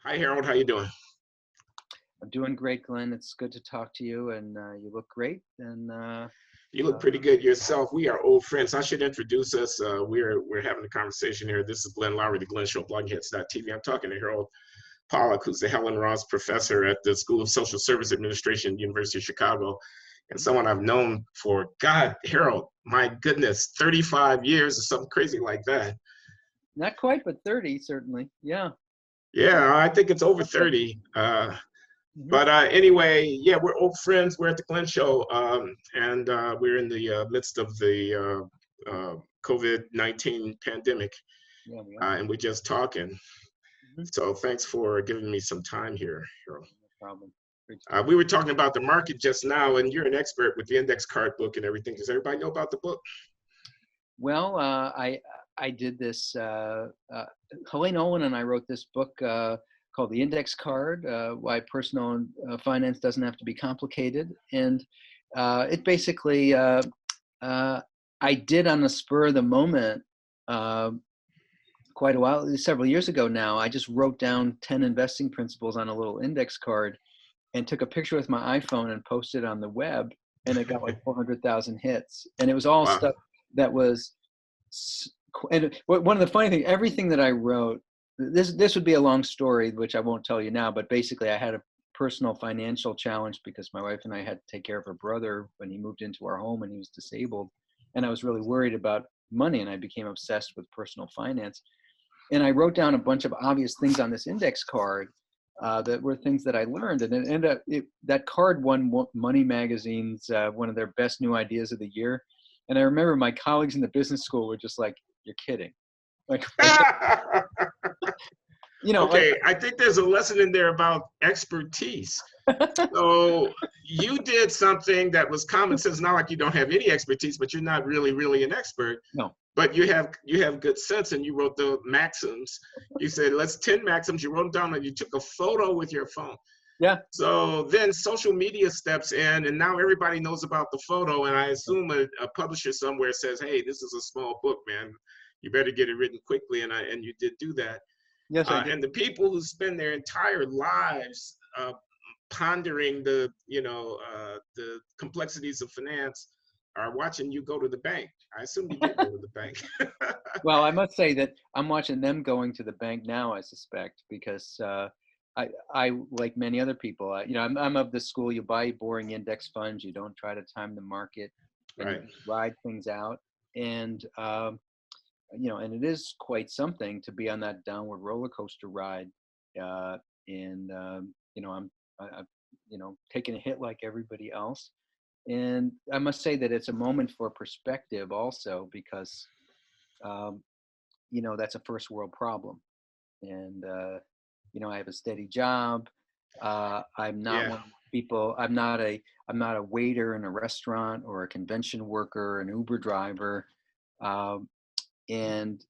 Hi, Harold. How you doing? I'm doing great, Glenn. It's good to talk to you, and you look great. And You look pretty good yourself. We are old friends. I should introduce us. We're having a conversation here. This is Glenn Loury, the Glenn Show, blogheads.tv. I'm talking to Harold Pollack, who's the Helen Ross professor at the School of Social Service Administration, University of Chicago, and someone I've known for, God, Harold, my goodness, 35 years or something crazy like that. not quite, but 30 certainly. Yeah. Yeah, I think it's over 30. But anyway, yeah, we're old friends. We're at the Glenn Show, and we're in the midst of the COVID-19 pandemic, Yeah, and we're just talking. no So thanks for giving me some time here, Harold. problem. We were talking about the market just now, and you're an expert with the index card book and everything. Does everybody know about the book? Well, I did this. Helene Olin and I wrote this book called The Index Card: Why Personal Finance Doesn't Have to Be Complicated. And it basically I did on the spur of the moment quite a while, several years ago now. I just wrote down 10 investing principles on a little index card and took a picture with my iPhone and posted it on the web, and it got like 400,000 hits. And it was all Wow. stuff that was, and one of the funny things, everything that I wrote, this would be a long story, which I won't tell you now, but basically I had a personal financial challenge because my wife and I had to take care of her brother when he moved into our home and he was disabled. And I was really worried about money, and I became obsessed with personal finance. And I wrote down a bunch of obvious things on this index card that were things that I learned. And it ended up, that card won Money Magazine's one of their best new ideas of the year. And I remember my colleagues in the business school were just like, "You're kidding." Like, you know, Okay, I think there's a lesson in there about expertise. So you did something that was common sense, not like you don't have any expertise, but you're not really an expert. no. But you have good sense, and you wrote the maxims. You said, let's 10 maxims. You wrote them down, and you took a photo with your phone. Yeah. So then social media steps in, and now everybody knows about the photo. And I assume a publisher somewhere says, hey, this is a small book, man. You better get it written quickly. And you did do that. Yes, I did. And the people who spend their entire lives pondering the complexities of finance are watching you go to the bank. I assume you did go to the bank. Well, I must say that I'm watching them going to the bank now, I suspect, because I like many other people, I'm of the school, you buy boring index funds, you don't try to time the market, and Right. you just ride things out. And, and it is quite something to be on that downward roller coaster ride. I'm taking a hit like everybody else. And I must say that it's a moment for perspective also, because, that's a first world problem. And, I have a steady job. I'm not one of the people, I'm not a waiter in a restaurant or a convention worker, an Uber driver. And,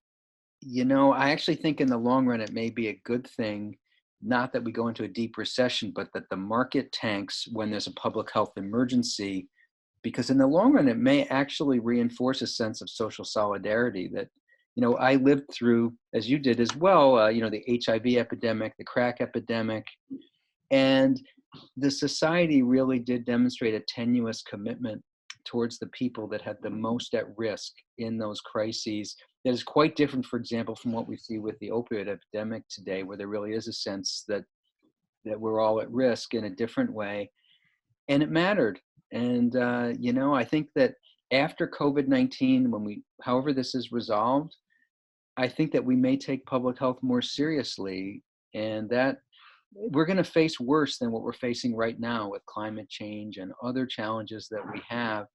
I actually think in the long run, it may be a good thing, not that we go into a deep recession, but that the market tanks when there's a public health emergency, because in the long run, it may actually reinforce a sense of social solidarity that, I lived through, as you did as well, the HIV epidemic, the crack epidemic, and the society really did demonstrate a tenuous commitment towards the people that had the most at risk in those crises. That is quite different, for example, from what we see with the opioid epidemic today, where there really is a sense that we're all at risk in a different way. And it mattered. And, I think that after COVID-19, however this is resolved, I think that we may take public health more seriously, and that we're going to face worse than what we're facing right now with climate change and other challenges that we have.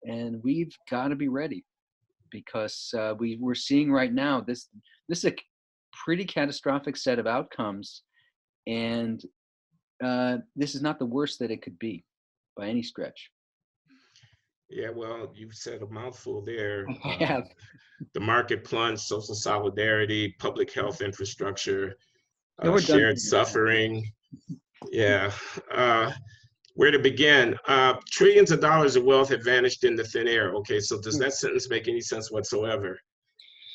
And we've got to be ready, because we're seeing right now, this is a pretty catastrophic set of outcomes. And this is not the worst that it could be by any stretch. Yeah, well, you've said a mouthful there. I have. The market plunge, social solidarity, public health infrastructure, No, we're done. shared suffering. Yeah. Where to begin? Trillions of dollars of wealth have vanished into thin air. Okay, so does that sentence make any sense whatsoever?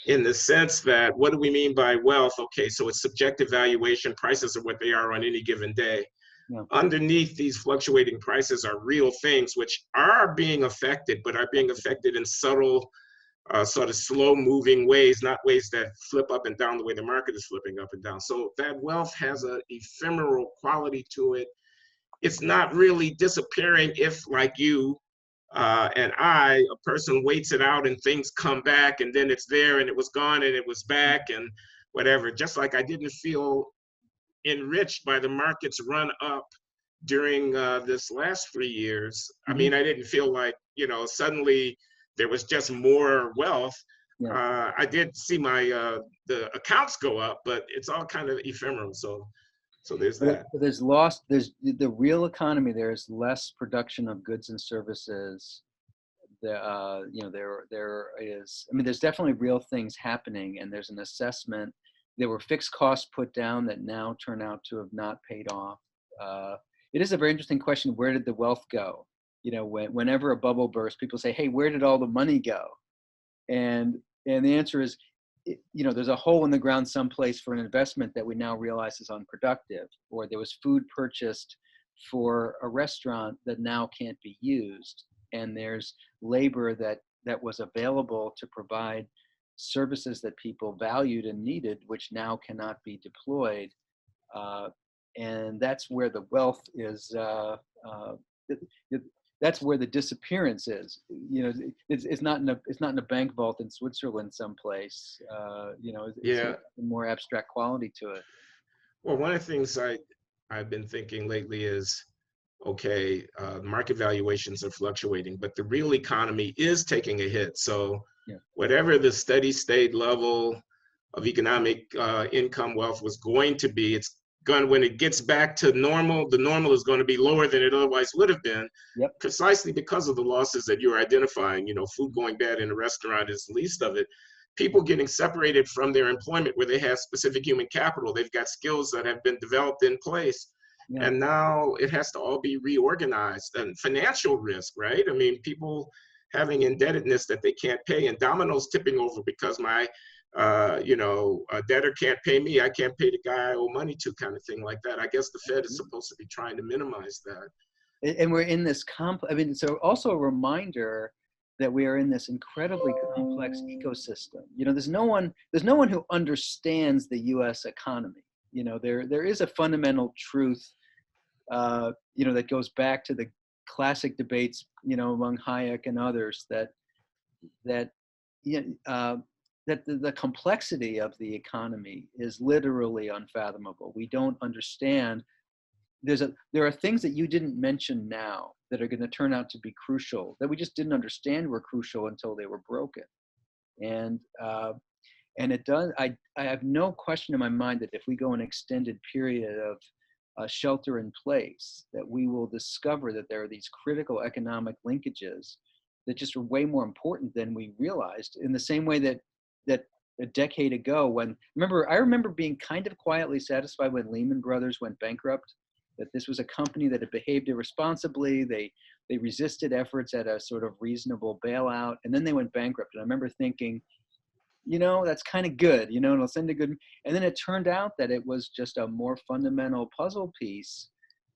in the sense that, what do we mean by wealth? Okay, so it's subjective valuation. Prices are what they are on any given day. Yeah. Underneath these fluctuating prices are real things which are being affected, but are being affected in subtle, sort of slow moving ways, not ways that flip up and down the way the market is flipping up and down. So that wealth has an ephemeral quality to it. It's not really disappearing if, like you and a person waits it out and things come back and then it's there and it was gone and it was back and whatever. Just like I didn't feel enriched by the market's run up during this last 3 years. I mean, I didn't feel like, suddenly there was just more wealth. Yeah. I did see my the accounts go up, but it's all kind of ephemeral. So there's that. There's the real economy. There's less production of goods and services. There is, I mean, there's definitely real things happening, and there's an assessment. There were fixed costs put down that now turn out to have not paid off. It is a very interesting question. Where did the wealth go? Whenever a bubble bursts, people say, hey, where did all the money go? And the answer is, there's a hole in the ground someplace for an investment that we now realize is unproductive, or there was food purchased for a restaurant that now can't be used. And there's labor that was available to provide services that people valued and needed, which now cannot be deployed. And that's where the wealth is. That's where the disappearance is. It's not in a bank vault in Switzerland someplace. It's a more abstract quality to it. Well, one of the things I've been thinking lately is, okay, market valuations are fluctuating, but the real economy is taking a hit. So whatever the steady state level of economic income wealth was going to be, when it gets back to normal, the normal is going to be lower than it otherwise would have been, precisely because of the losses that you're identifying. Food going bad in a restaurant is the least of it. People getting separated from their employment where they have specific human capital. They've got skills that have been developed in place. And now it has to all be reorganized. And financial risk, right? I mean, people having indebtedness that they can't pay, and dominoes tipping over because my a debtor can't pay me, I can't pay the guy I owe money to, kind of thing like that. I guess the Fed is supposed to be trying to minimize that. And we're in this so also a reminder that we are in this incredibly complex ecosystem. There's no one who understands the U.S. economy. There is a fundamental truth, that goes back to the classic debates, among Hayek and others, that the complexity of the economy is literally unfathomable. We don't understand. There are things that you didn't mention now that are going to turn out to be crucial, that we just didn't understand were crucial until they were broken. And it does. I have no question in my mind that if we go an extended period of shelter in place, that we will discover that there are these critical economic linkages that just are way more important than we realized. In the same way that a decade ago, I remember being kind of quietly satisfied when Lehman Brothers went bankrupt, that this was a company that had behaved irresponsibly. They resisted efforts at a sort of reasonable bailout, and then they went bankrupt. And I remember thinking, that's kind of good, and it'll send a good. And then it turned out that it was just a more fundamental puzzle piece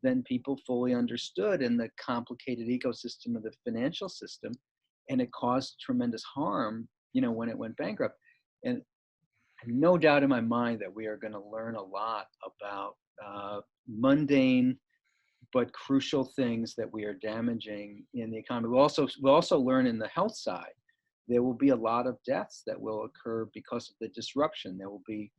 than people fully understood in the complicated ecosystem of the financial system, and it caused tremendous harm, when it went bankrupt. And I have no doubt in my mind that we are going to learn a lot about mundane but crucial things that we are damaging in the economy. We'll also learn in the health side. There will be a lot of deaths that will occur because of the disruption. There will be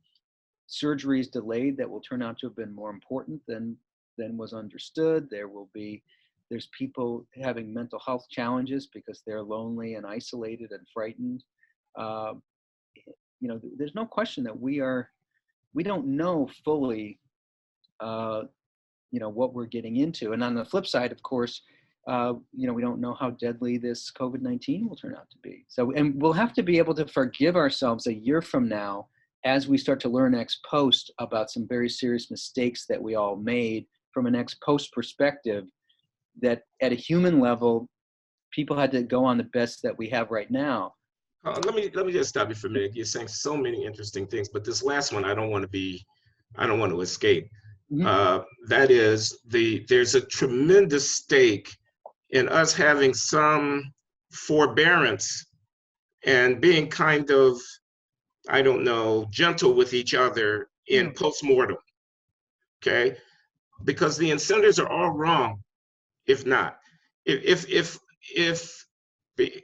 surgeries delayed that will turn out to have been more important than was understood. There's people having mental health challenges because they're lonely and isolated and frightened. There's no question that we don't know fully, what we're getting into. And on the flip side, of course, we don't know how deadly this COVID-19 will turn out to be. And we'll have to be able to forgive ourselves a year from now as we start to learn ex post about some very serious mistakes that we all made from an ex post perspective, that at a human level, people had to go on the best that we have right now. Let me just stop you for a minute. You're saying so many interesting things, but this last one I don't want to escape. Mhm. That is there's a tremendous stake in us having some forbearance and being kind of, I don't know, gentle with each other Yeah. in postmortem. Okay, because the incentives are all wrong. If not, if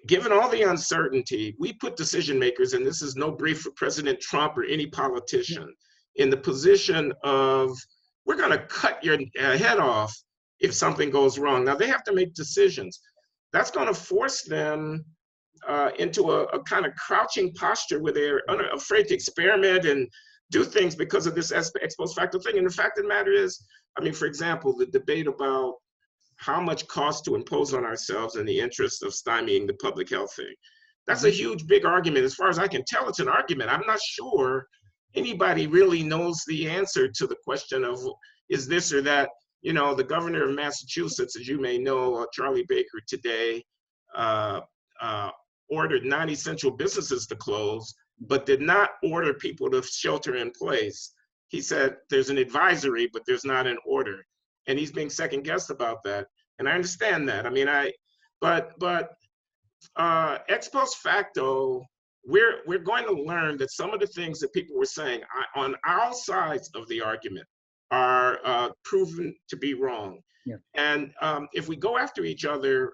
given all the uncertainty, we put decision makers, and this is no brief for President Trump or any Yeah. politician, in the position of we're going to cut your head off if something goes wrong. Now they have to make decisions. That's going to force them into a kind of crouching posture where they're afraid to experiment and do things because of this ex post facto thing. And the fact of the matter is, I mean, for example, the debate about how much cost to impose on ourselves in the interest of stymieing the public health thing. That's a Mhm. huge, big argument. As far as I can tell, it's an argument. I'm not sure anybody really knows the answer to the question of is this or that. You know, the governor of Massachusetts, as you may know, Charlie Baker today, uh, uh, ordered non-essential businesses to close, but did not order people to shelter in place. He said there's an advisory, but there's not an order, and he's being second guessed about that. And I understand that. I mean, but ex post facto, we're going to learn that some of the things that people were saying on our sides of the argument are proven to be wrong. Yeah. And if we go after each other,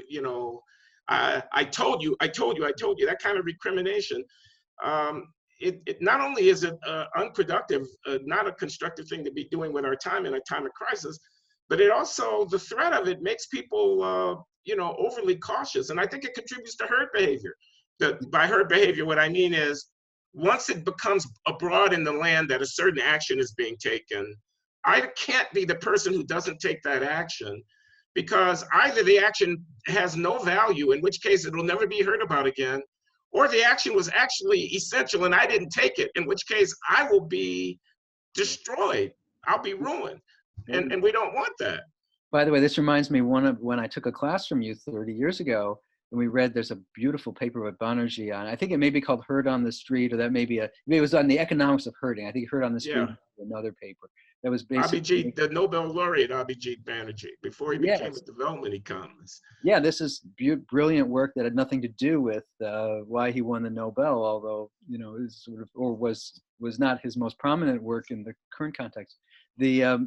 you know, I told you, I told you, I told you, that kind of recrimination, um, it not only is it unproductive, not a constructive thing to be doing with our time in a time of crisis, but it also, the threat of it makes people, you know, overly cautious. And I think it contributes to herd behavior. By herd behavior, what I mean is once it becomes abroad in the land that a certain action is being taken, I can't be the person who doesn't take that action because either the action has no value, in which case it'll never be heard about again, or the action was actually essential and I didn't take it, in which case I will be destroyed. I'll be ruined. And we don't want that. By the way, this reminds me one of when I took a class from you 30 years ago, and we read there's a beautiful paper by Banerjee on, I think it may be called Herd on the Street, or that may be it was on the economics of herding. I think Herd on the Street, Yeah. another paper that was Abhijit, basically, the Nobel laureate Abhijit Banerjee, before he became a yes, development economist. yeah, this is brilliant work that had nothing to do with why he won the Nobel, although, you know, it was sort of, or was not his most prominent work in the current context. The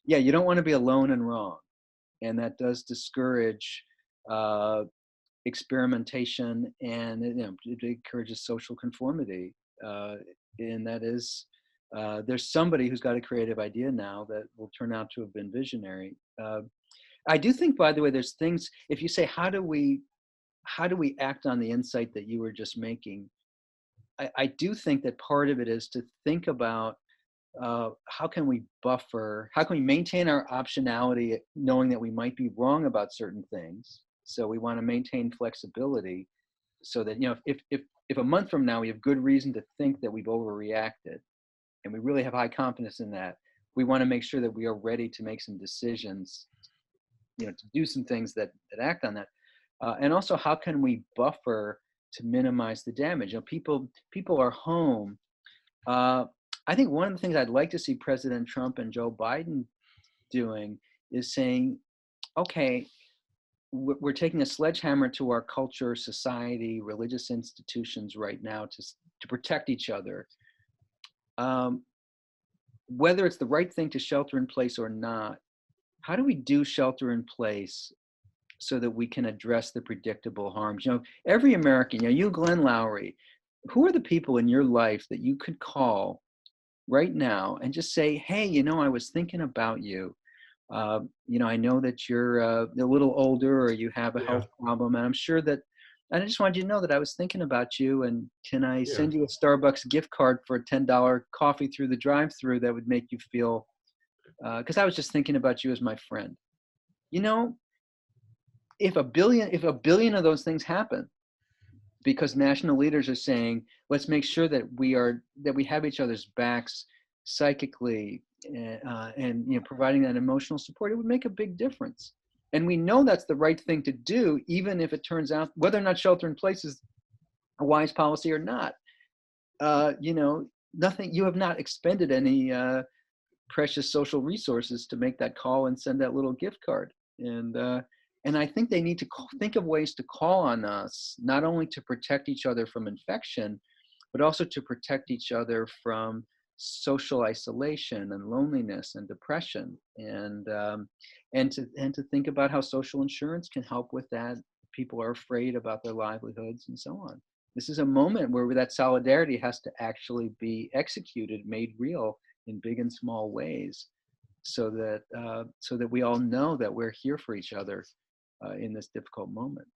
Yeah, you don't want to be alone and wrong, and that does discourage uh, experimentation, and you know, it encourages social conformity. And that is, there's somebody who's got a creative idea now that will turn out to have been visionary. I do think, by the way, there's things. If you say, how do we act on the insight that you were just making? I do think that part of it is to think about how can we buffer, how can we maintain our optionality, knowing that we might be wrong about certain things. So we want to maintain flexibility so that, you know, if a month from now we have good reason to think that we've overreacted and we really have high confidence in that, we want to make sure that we are ready to make some decisions, you know, to do some things that act on that. And also, how can we buffer to minimize the damage? You know, people are home. Uh, I think one of the things I'd like to see President Trump and Joe Biden doing is saying, okay, we're taking a sledgehammer to our culture, society, religious institutions right now to protect each other. Whether it's the right thing to shelter in place or not, how do we do shelter in place so that we can address the predictable harms? You know, every American, you know, you, Glenn Loury, who are the people in your life that you could call right now and just say, hey, you know, I was thinking about you. You know, I know that you're a little older or you have a Yeah, health problem, and I'm sure that, and I just wanted you to know that I was thinking about you, and can I yeah. send you a Starbucks gift card for a $10 coffee through the drive-through that would make you feel, because I was just thinking about you as my friend. You know, if a billion of those things happen, because national leaders are saying, let's make sure that we have each other's backs psychically, and you know, providing that emotional support, it would make a big difference. And we know that's the right thing to do, even if it turns out whether or not shelter in place a wise policy or not. Nothing. You have not expended any precious social resources to make that call and send that little gift card. And I think they need to think of ways to call on us, not only to protect each other from infection, but also to protect each other from social isolation and loneliness and depression, and to think about how social insurance can help with that. People are afraid about their livelihoods and so on. This is a moment where that solidarity has to actually be executed, made real in big and small ways, so that we all know that we're here for each other in this difficult moment.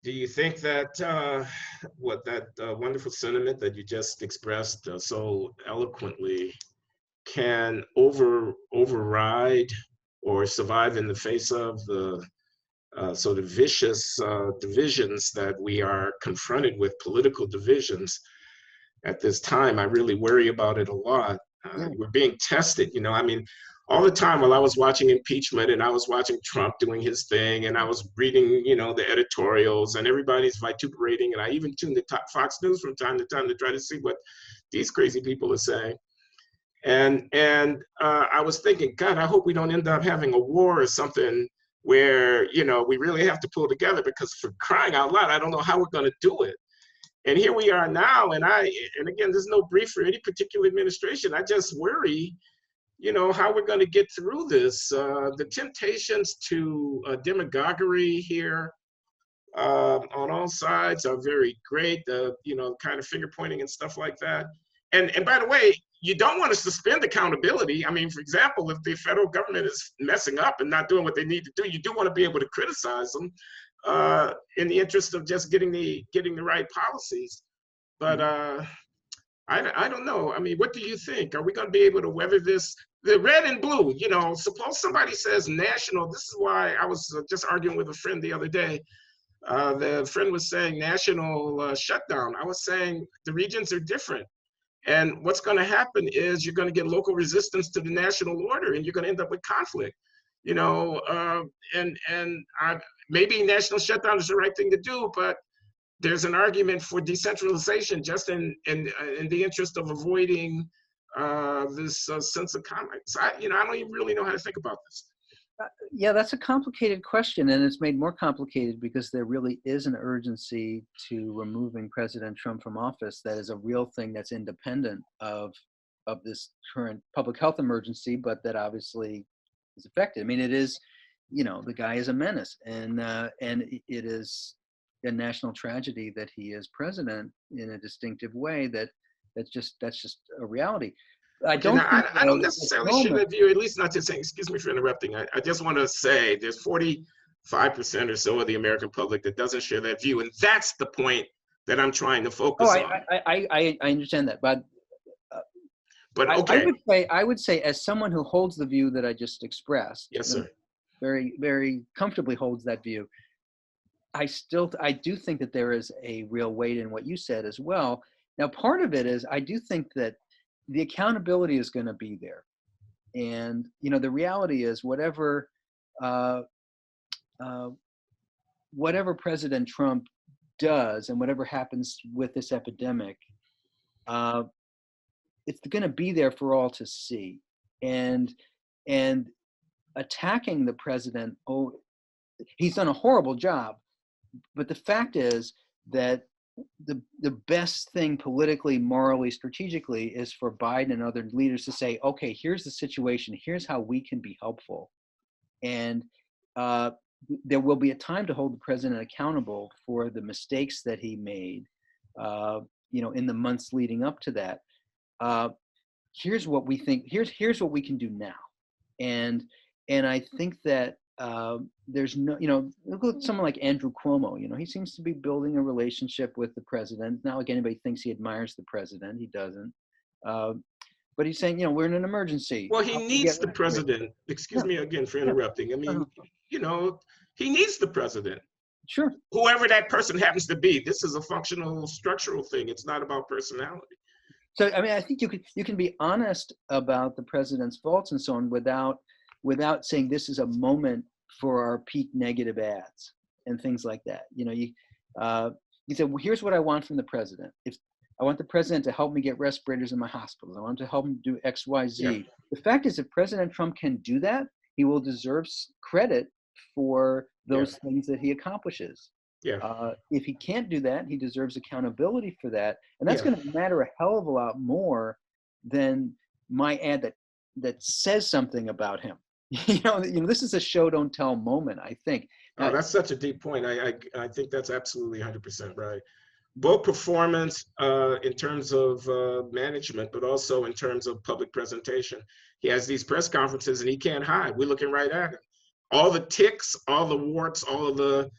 Do you think that wonderful sentiment that you just expressed so eloquently can override or survive in the face of the sort of vicious divisions that we are confronted with, political divisions at this time? I really worry about it a lot. We're being tested, I mean, all the time while I was watching impeachment and I was watching Trump doing his thing and I was reading, the editorials and everybody's vituperating, and I even tuned to Fox News from time to time to try to see what these crazy people are saying. And I was thinking, God, I hope we don't end up having a war or something where, we really have to pull together, because for crying out loud, I don't know how we're going to do it. And here we are now, and again, there's no brief for any particular administration. I just worry, how we're going to get through this. The temptations to demagoguery here on all sides are very great, kind of finger pointing and stuff like that. And by the way, you don't want to suspend accountability. I mean, for example, if the federal government is messing up and not doing what they need to do, you do want to be able to criticize them in the interest of just getting the right policies. But I don't know. I mean, what do you think? Are we going to be able to weather this? The red and blue, suppose somebody says national. This is why I was just arguing with a friend the other day. The friend was saying national shutdown. I was saying the regions are different. And what's going to happen is you're going to get local resistance to the national order, and you're going to end up with conflict. Maybe national shutdown is the right thing to do, but there's an argument for decentralization just in the interest of avoiding this sense of conflict. So I don't even really know how to think about this. Yeah, that's a complicated question, and it's made more complicated because there really is an urgency to removing President Trump from office. That is a real thing that's independent of this current public health emergency, but that obviously is affected. I mean, it is, the guy is a menace, and it is a national tragedy that he is president in a distinctive way. That's just a reality. I don't necessarily share that view, at least not to say, excuse me for interrupting. I just want to say there's 45% or so of the American public that doesn't share that view. And that's the point that I'm trying to focus on. I understand that. But okay. I would say as someone who holds the view that I just expressed, yes, sir, very, very comfortably holds that view, I do think that there is a real weight in what you said as well. Now, part of it is I do think that the accountability is going to be there. And, the reality is whatever President Trump does and whatever happens with this epidemic, it's going to be there for all to see. And attacking the president, he's done a horrible job. But the fact is that the best thing politically, morally, strategically is for Biden and other leaders to say, okay, here's the situation. Here's how we can be helpful. And there will be a time to hold the president accountable for the mistakes that he made, in the months leading up to that. Here's what we think. Here's what we can do now. And I think that there's no, look at someone like Andrew Cuomo. He seems to be building a relationship with the president. It's not like anybody thinks he admires the president. He doesn't. But he's saying, we're in an emergency. Well, he needs the president. Excuse me again for interrupting. I mean, he needs the president. Sure. Whoever that person happens to be. This is a functional, structural thing. It's not about personality. So, I mean, I think you can be honest about the president's faults and so on without saying this is a moment for our peak negative ads and things like that. He said, well, here's what I want from the president. If I want the president to help me get respirators in my hospitals, I want him to help me do X, Y, Z. Yeah. The fact is, if President Trump can do that, he will deserve credit for those things that he accomplishes. Yeah. If he can't do that, he deserves accountability for that. And that's Yeah. going to matter a hell of a lot more than my ad that says something about him. You know, this is a show don't tell moment, I think. Oh, that's such a deep point. I think that's absolutely 100% right. Both performance in terms of management, but also in terms of public presentation. He has these press conferences and he can't hide. We're looking right at him. All the ticks, all the warts, all of the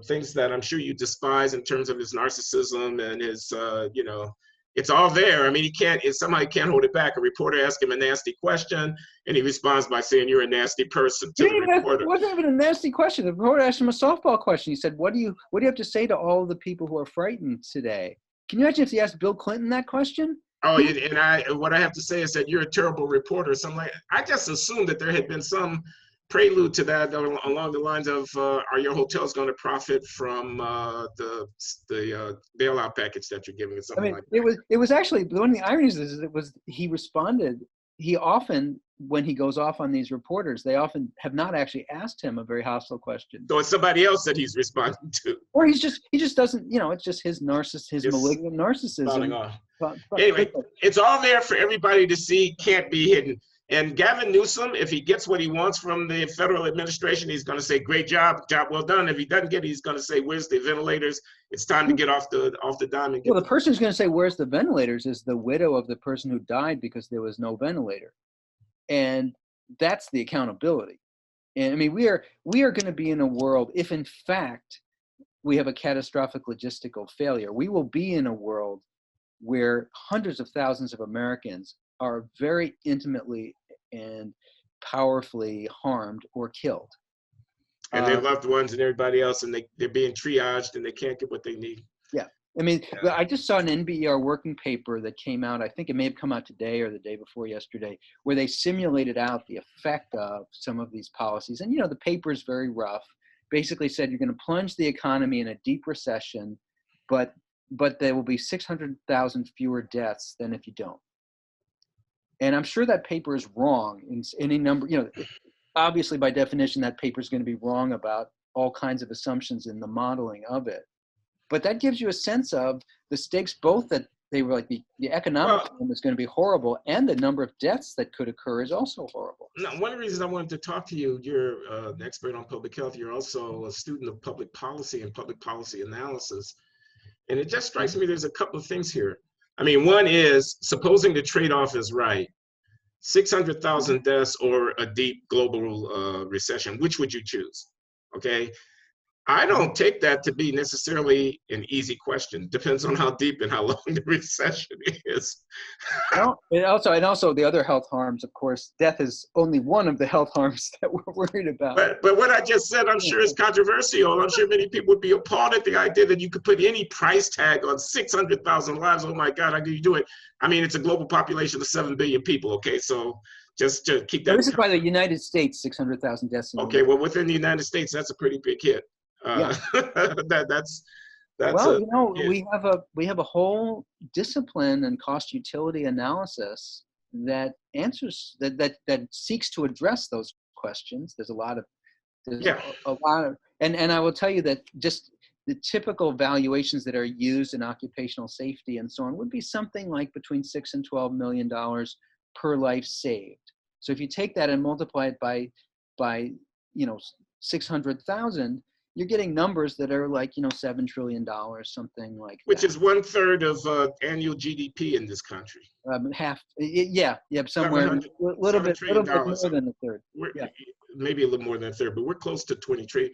things that I'm sure you despise in terms of his narcissism and his, you know, it's all there. I mean, he can't, somebody can't hold it back. A reporter asks him a nasty question and he responds by saying, "You're a nasty person," to the reporter. It wasn't even a nasty question. The reporter asked him a softball question. He said, what do you have to say to all of the people who are frightened today? Can you imagine if he asked Bill Clinton that question? Oh, and what I have to say is that you're a terrible reporter. Something like, I just assumed that there had been some prelude to that along the lines of, are your hotels going to profit from the bailout package that you're giving? Something like that. It was actually, one of the ironies is he responded. He often, when he goes off on these reporters, they often have not actually asked him a very hostile question. So it's somebody else that he's responding to. Or he just doesn't, you know, it's just his malignant narcissism. Anyway, it's all there for everybody to see, can't be hidden. And Gavin Newsom, if he gets what he wants from the federal administration, he's going to say, "Great job, job well done." If he doesn't get it, he's going to say, "Where's the ventilators? It's time to get off the dime." Well, the person who's going to say, "Where's the ventilators?" is the widow of the person who died because there was no ventilator, and that's the accountability. And I mean, we are going to be in a world, if in fact we have a catastrophic logistical failure, we will be in a world where hundreds of thousands of Americans are very intimately and powerfully harmed or killed. And their loved ones and everybody else, and they're being triaged and they can't get what they need. Yeah. I mean, I just saw an NBER working paper that came out, I think it may have come out today or the day before yesterday, where they simulated out the effect of some of these policies. And, you know, the paper is very rough. Basically said you're going to plunge the economy in a deep recession, but there will be 600,000 fewer deaths than if you don't. And I'm sure that paper is wrong in any number, you know, obviously by definition, that paper is going to be wrong about all kinds of assumptions in the modeling of it. But that gives you a sense of the stakes, both that they were like the economic problem is going to be horrible and the number of deaths that could occur is also horrible. Now, one of the reasons I wanted to talk to you, you're an expert on public health. You're also a student of public policy and public policy analysis. And it just strikes me there's a couple of things here. I mean, one is, supposing the trade-off is right, 600,000 deaths or a deep global recession, which would you choose? Okay. I don't take that to be necessarily an easy question. Depends on how deep and how long the recession is. Well, and also the other health harms, of course, death is only one of the health harms that we're worried about. But what I just said, I'm sure is controversial. I'm sure many people would be appalled at the idea that you could put any price tag on 600,000 lives. Oh my God, how can you do it? I mean, it's a global population of 7 billion people. Okay, so just to keep that. This is by the United States, 600,000 deaths. Okay, well, within the United States, that's a pretty big hit. That's well, you know, we have a whole discipline and cost utility analysis that answers that seeks to address those questions. There's a lot of and I will tell you that just the typical valuations that are used in occupational safety and so on would be something like between $6 and $12 million per life saved. So if you take that and multiply it by 600,000, you're getting numbers that are like, $7 trillion, something like which that. is 1/3 of annual GDP in this country. Half, somewhere a little bit more than a third. Maybe a little more than a third, but we're close to 20 trillion.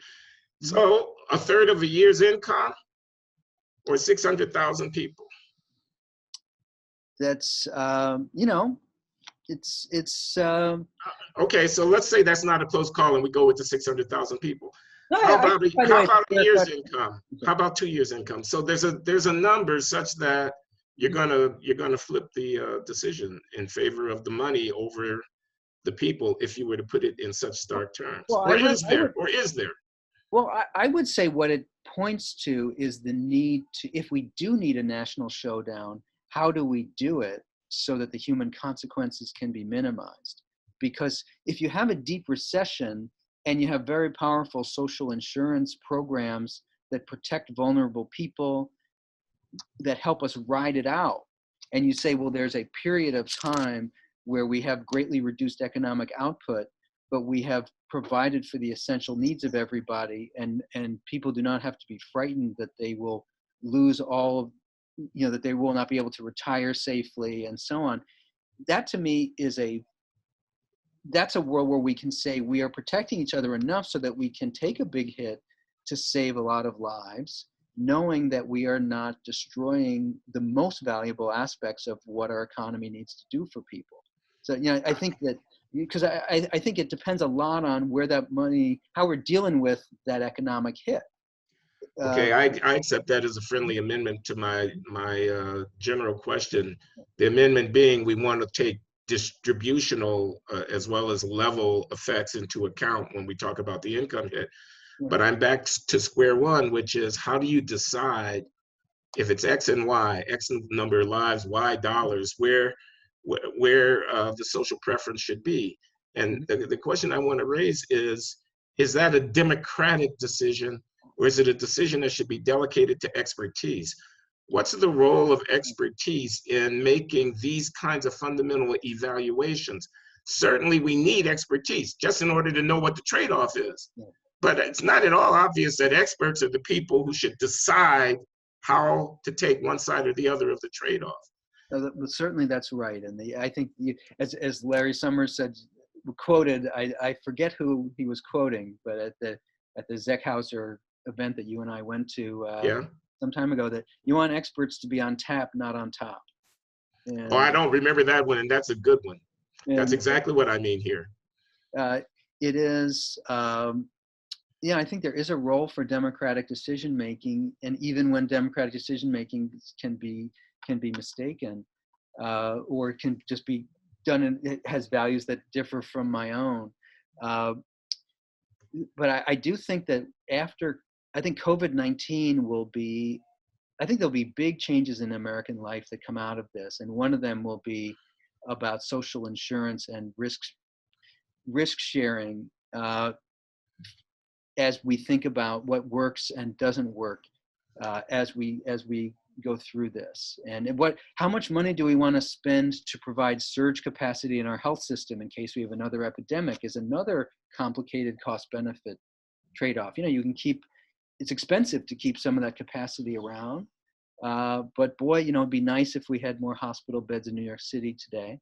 So a third of a year's income, or 600,000 people. That's it's okay. So let's say that's not a close call, and we go with the 600,000 people. How about a year's income? How about 2 years' income? So there's a number such that you're gonna flip the decision in favor of the money over the people if you were to put it in such stark terms. Well, or is there? Well, I would say what it points to is the need to, if we do need a national showdown, how do we do it so that the human consequences can be minimized? Because if you have a deep recession and you have very powerful social insurance programs that protect vulnerable people, that help us ride it out, and you say, well, there's a period of time where we have greatly reduced economic output, but we have provided for the essential needs of everybody, and people do not have to be frightened that they will lose all of, that they will not be able to retire safely and so on. That to me is that's a world where we can say we are protecting each other enough so that we can take a big hit to save a lot of lives, knowing that we are not destroying the most valuable aspects of what our economy needs to do for people. So, I think that, because I think it depends a lot on where that money, how we're dealing with that economic hit. Okay, I accept that as a friendly amendment to my general question. The amendment being we want to take distributional as well as level effects into account when we talk about the income hit. But I'm back to square one, which is how do you decide if it's X and Y, X number of lives, Y dollars, where the social preference should be? And the question I want to raise is that a democratic decision, or is it a decision that should be delegated to expertise? What's the role of expertise in making these kinds of fundamental evaluations? Certainly we need expertise just in order to know what the trade-off is. But it's not at all obvious that experts are the people who should decide how to take one side or the other of the trade-off. Certainly that's right. And I think, as Larry Summers said, quoted, I forget who he was quoting, but at the Zeckhauser event that you and I went to some time ago, that you want experts to be on tap, not on top. And, I don't remember that one, and that's a good one. That's exactly what I mean here. It is, I think there is a role for democratic decision making, and even when democratic decision making can be mistaken, or it can just be done, and it has values that differ from my own. But I do think that I think COVID-19 I think there'll be big changes in American life that come out of this, and one of them will be about social insurance and risk sharing, as we think about what works and doesn't work, as we go through this, and how much money do we want to spend to provide surge capacity in our health system in case we have another epidemic, is another complicated cost-benefit trade-off. It's expensive to keep some of that capacity around, but boy, it'd be nice if we had more hospital beds in New York City today.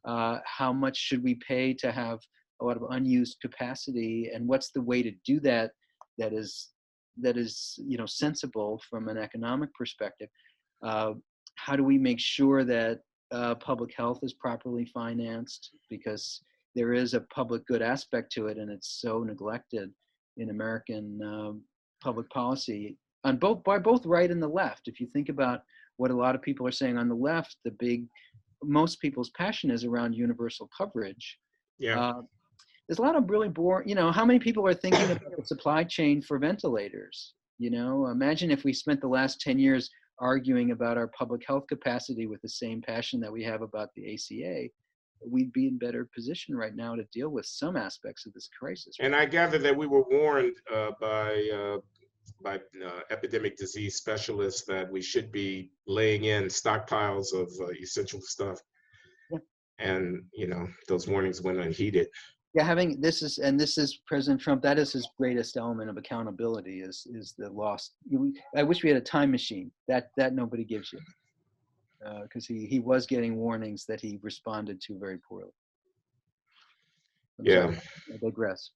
How much should we pay to have a lot of unused capacity, and what's the way to do that is sensible from an economic perspective? How do we make sure that public health is properly financed, because there is a public good aspect to it, and it's so neglected in American public policy by both right and the left. If you think about what a lot of people are saying on the left, most people's passion is around universal coverage. There's a lot of really boring, how many people are thinking about the supply chain for ventilators? Imagine if we spent the last 10 years arguing about our public health capacity with the same passion that we have about the ACA. We'd be in better position right now to deal with some aspects of this crisis. And I gather that we were warned by epidemic disease specialists that we should be laying in stockpiles of essential stuff. Yeah. And those warnings went unheeded. Yeah, this is President Trump. That is his greatest element of accountability, is the lost. I wish we had a time machine that nobody gives you, because he was getting warnings that he responded to very poorly. Sorry, I digress.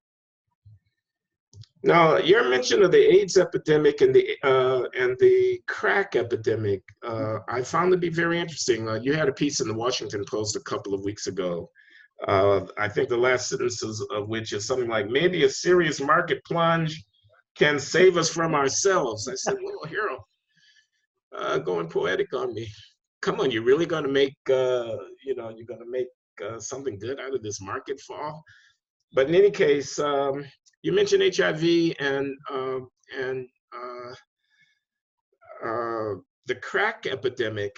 Now, your mention of the AIDS epidemic and the crack epidemic, I found to be very interesting. You had a piece in the Washington Post a couple of weeks ago. I think the last sentences of which is something like, maybe a serious market plunge can save us from ourselves. I said, well, Harold, going poetic on me. Come on, you're really going to make, you're going to make something good out of this market fall? But in any case, you mentioned HIV and the crack epidemic.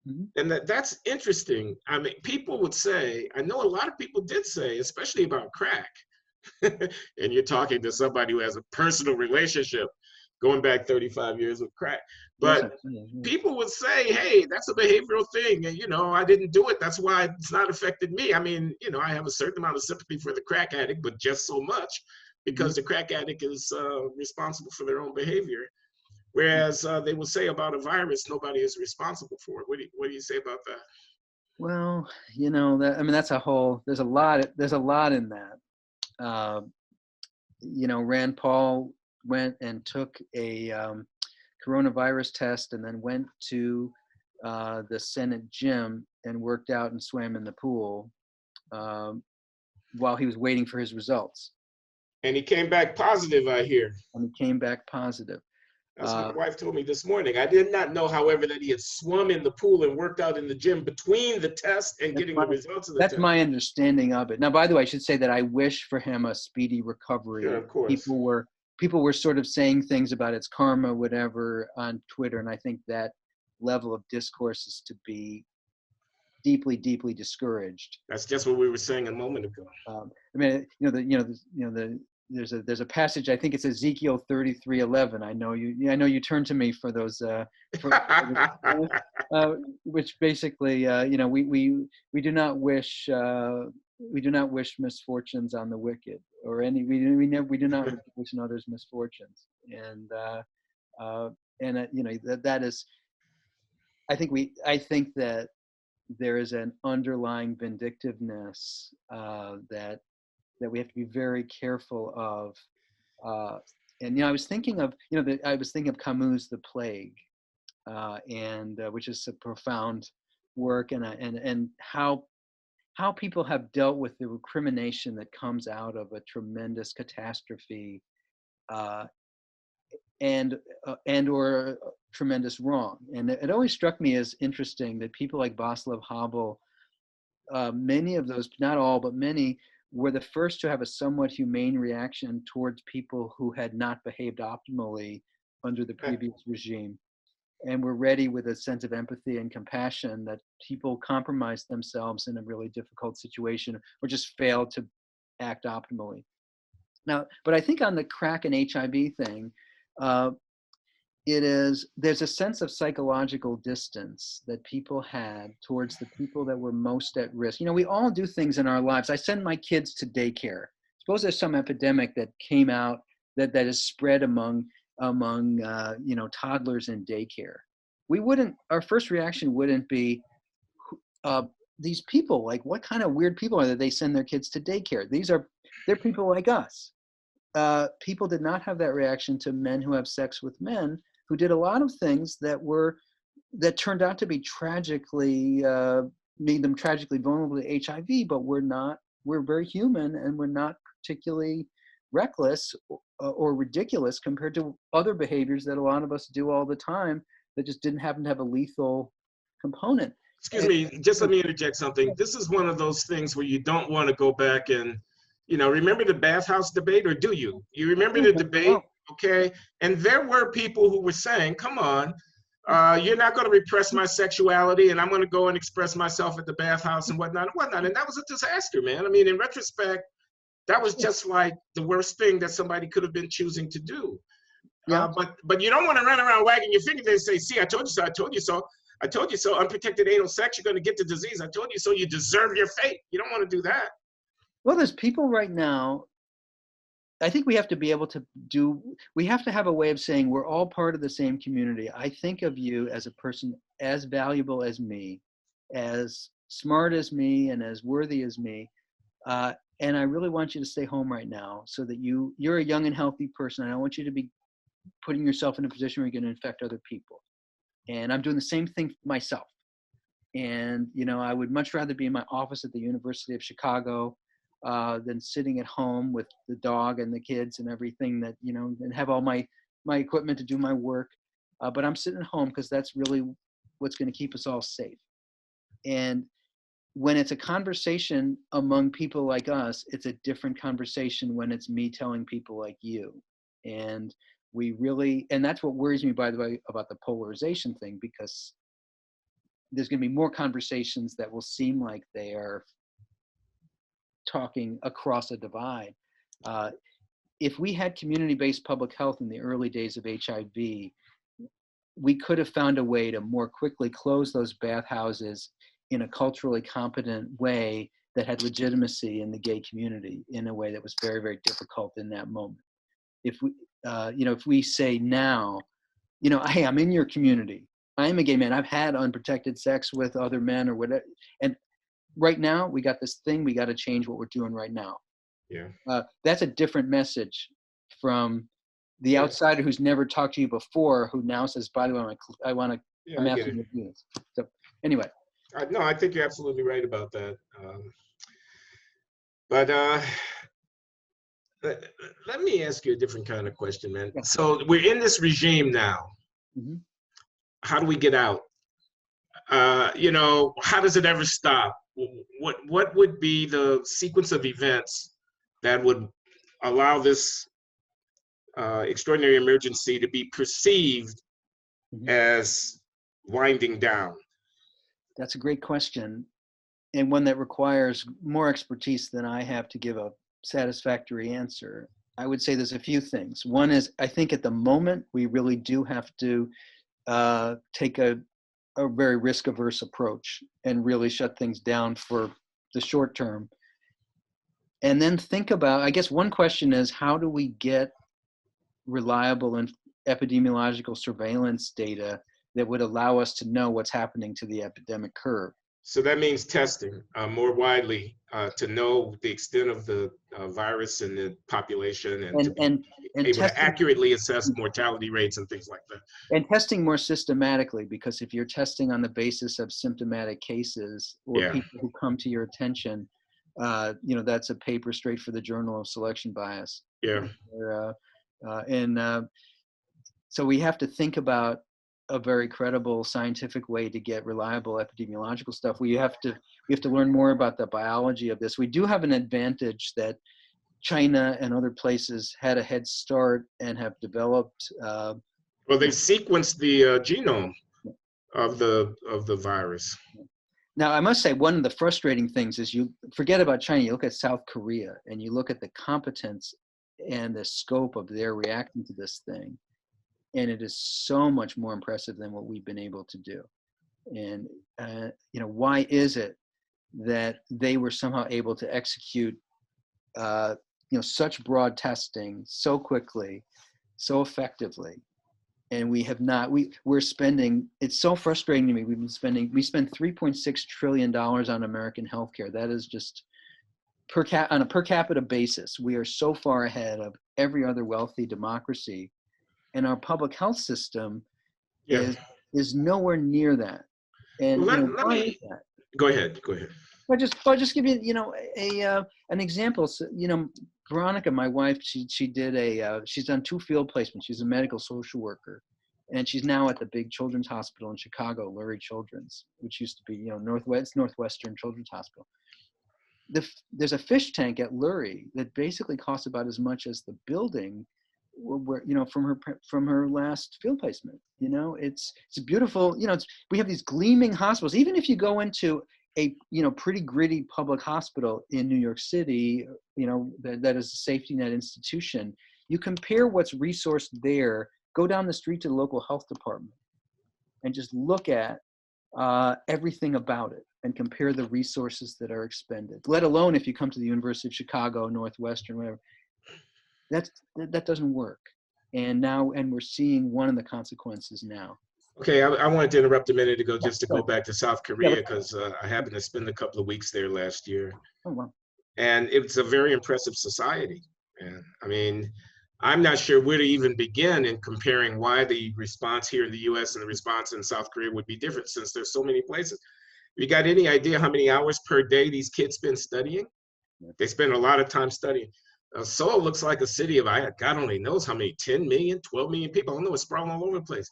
Mhm. And that's interesting. I mean, people would say, I know a lot of people did say, especially about crack, and you're talking to somebody who has a personal relationship going back 35 years with crack. Yes, But absolutely. people would say, hey, that's a behavioral thing. And, I didn't do it. That's why it's not affected me. I mean, I have a certain amount of sympathy for the crack addict, but just so much Mhm. because the crack addict is responsible for their own behavior. Whereas they will say about a virus, nobody is responsible for it. What do you say about that? Well, that, I mean, that's a whole, there's a lot in that. Uh, Rand Paul went and took a coronavirus test and then went to the Senate gym and worked out and swam in the pool um, while he was waiting for his results. And he came back positive, I hear. And he came back positive. That's what my wife told me this morning. I did not know, however, that he had swum in the pool and worked out in the gym between the test and That's getting my, the results of the that's test. my understanding of it. Now, by the way, I should say that I wish for him a speedy recovery. Sure, of course. People were sort of saying things about its karma, whatever, on Twitter, and I think that level of discourse is to be deeply, deeply discouraged. That's just what we were saying a moment ago. I mean, there's a passage. I think it's Ezekiel 33:11. I know you turn to me for those, which basically, we do not wish misfortunes on the wicked, or any we do not wish others misfortunes, and that is. I think that there is an underlying vindictiveness that we have to be very careful of. And I was thinking of Camus' The Plague, and which is a profound work, and how people have dealt with the recrimination that comes out of a tremendous catastrophe, and or tremendous wrong. And it always struck me as interesting that people like Václav Havel, many of those, not all, but many, were the first to have a somewhat humane reaction towards people who had not behaved optimally under the previous regime, and were ready with a sense of empathy and compassion that people compromised themselves in a really difficult situation or just failed to act optimally. Now, but I think on the crack and HIV thing, there's a sense of psychological distance that people had towards the people that were most at risk. We all do things in our lives. I send my kids to daycare. Suppose there's some epidemic that came out that is spread among toddlers in daycare. Our first reaction wouldn't be, these people, like, what kind of weird people are that they send their kids to daycare? They're people like us. People did not have that reaction to men who have sex with men, who did a lot of things that turned out to be made them tragically vulnerable to HIV, but we're very human, and we're not particularly reckless or ridiculous compared to other behaviors that a lot of us do all the time that just didn't happen to have a lethal component. Excuse me, just let me interject something. This is one of those things where you don't want to go back and, remember the bathhouse debate, or do you? You remember the debate, okay? And there were people who were saying, come on, you're not going to repress my sexuality, and I'm going to go and express myself at the bathhouse and whatnot. And that was a disaster, man. I mean, in retrospect, that was just like the worst thing that somebody could have been choosing to do. Yeah. But you don't want to run around wagging your finger and say, see, I told you so, I told you so. I told you so. Unprotected anal sex, you're going to get the disease. I told you so. You deserve your fate. You don't want to do that. Well, there's people right now. I think we have to be able to we have to have a way of saying we're all part of the same community. I think of you as a person as valuable as me, as smart as me, and as worthy as me. And I really want you to stay home right now so that you're a young and healthy person. I don't want you to be putting yourself in a position where you're going to infect other people. And I'm doing the same thing myself. And, I would much rather be in my office at the University of Chicago than sitting at home with the dog and the kids and everything that, and have all my equipment to do my work. But I'm sitting at home because that's really what's going to keep us all safe. And when it's a conversation among people like us, it's a different conversation when it's me telling people like you. And We really, and that's what worries me, by the way, about the polarization thing, because there's going to be more conversations that will seem like they are talking across a divide. If we had community-based public health in the early days of HIV, we could have found a way to more quickly close those bathhouses in a culturally competent way that had legitimacy in the gay community in a way that was very, very difficult in that moment. If we, if we say now, hey, I'm in your community. I am a gay man. I've had unprotected sex with other men or whatever. And right now, we got this thing. We got to change what we're doing right now. Yeah. That's a different message from the outsider who's never talked to you before, who now says, by the way, I'm asking you to do this. So anyway. No, I think you're absolutely right about that. But let me ask you a different kind of question, man. Yeah. So we're in this regime now. Mm-hmm. How do we get out? How does it ever stop? What would be the sequence of events that would allow this extraordinary emergency to be perceived as winding down? That's a great question, and one that requires more expertise than I have to give a satisfactory answer. I would say there's a few things. One is, I think at the moment, we really do have to take a very risk-averse approach and really shut things down for the short term. And then think about, I guess one question is, how do we get reliable and epidemiological surveillance data that would allow us to know what's happening to the epidemic curve? So that means testing more widely to know the extent of the virus in the population and to be able to accurately assess mortality rates and things like that. And testing more systematically, because if you're testing on the basis of symptomatic cases or people who come to your attention, that's a paper straight for the Journal of Selection Bias. Yeah. So we have to think about a very credible scientific way to get reliable epidemiological stuff. We have to learn more about the biology of this. We do have an advantage that China and other places had a head start and have developed. Well, they've sequenced the genome of the virus. Now, I must say, one of the frustrating things is, you forget about China, you look at South Korea and you look at the competence and the scope of their reacting to this thing. And it is so much more impressive than what we've been able to do. And, why is it that they were somehow able to execute, such broad testing so quickly, so effectively? And we have not, we're spending, it's so frustrating to me. We spend $3.6 trillion on American healthcare. That is just on a per capita basis. We are so far ahead of every other wealthy democracy. And our public health system is nowhere near that. And let me go ahead. I'll just give you an example. So, Veronica, my wife, she's done 2 field placements. She's a medical social worker, and she's now at the big children's hospital in Chicago, Loury Children's, which used to be Northwestern Children's Hospital. There's a fish tank at Loury that basically costs about as much as the building from her last field placement. It's beautiful. We have these gleaming hospitals. Even if you go into a pretty gritty public hospital in New York City, that is a safety net institution, you compare what's resourced there, go down the street to the local health department and just look at everything about it and compare the resources that are expended, let alone if you come to the University of Chicago, Northwestern, whatever. That doesn't work. And we're seeing one of the consequences now. Okay, I wanted to interrupt a minute ago just to go back to South Korea, because I happened to spend a couple of weeks there last year. Oh, wow. And it's a very impressive society. And I mean, I'm not sure where to even begin in comparing why the response here in the US and the response in South Korea would be different, since there's so many places. You got any idea how many hours per day these kids spend studying? They spend a lot of time studying. Seoul looks like a city of, God only knows how many, 10 million, 12 million people. I don't know, it's sprawling all over the place.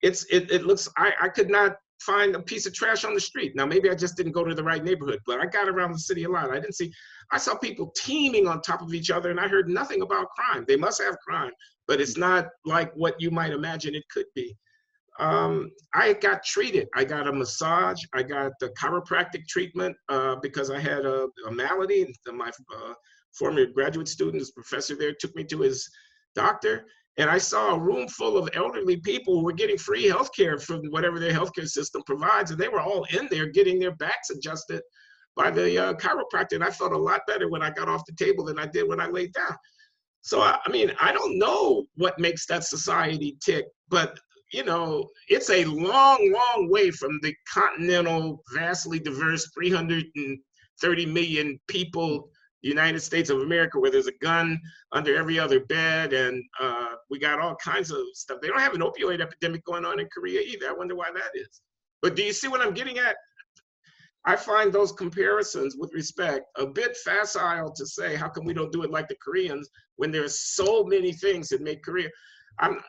It looks, I could not find a piece of trash on the street. Now, maybe I just didn't go to the right neighborhood, but I got around the city a lot. I saw people teaming on top of each other, and I heard nothing about crime. They must have crime, but it's not like what you might imagine it could be. I got treated. I got a massage. I got the chiropractic treatment because I had a malady. And my former graduate student, his professor there, took me to his doctor. And I saw a room full of elderly people who were getting free health care from whatever their healthcare system provides. And they were all in there getting their backs adjusted by the chiropractor. And I felt a lot better when I got off the table than I did when I laid down. So, I mean, I don't know what makes that society tick, but you know, it's a long, long way from the continental, vastly diverse 330 million people United States of America, where there's a gun under every other bed, and we got all kinds of stuff. They don't have an opioid epidemic going on in Korea either. I wonder why that is. But do you see what I'm getting at? I find those comparisons, with respect, a bit facile to say, how come we don't do it like the Koreans when there's so many things that make Korea. But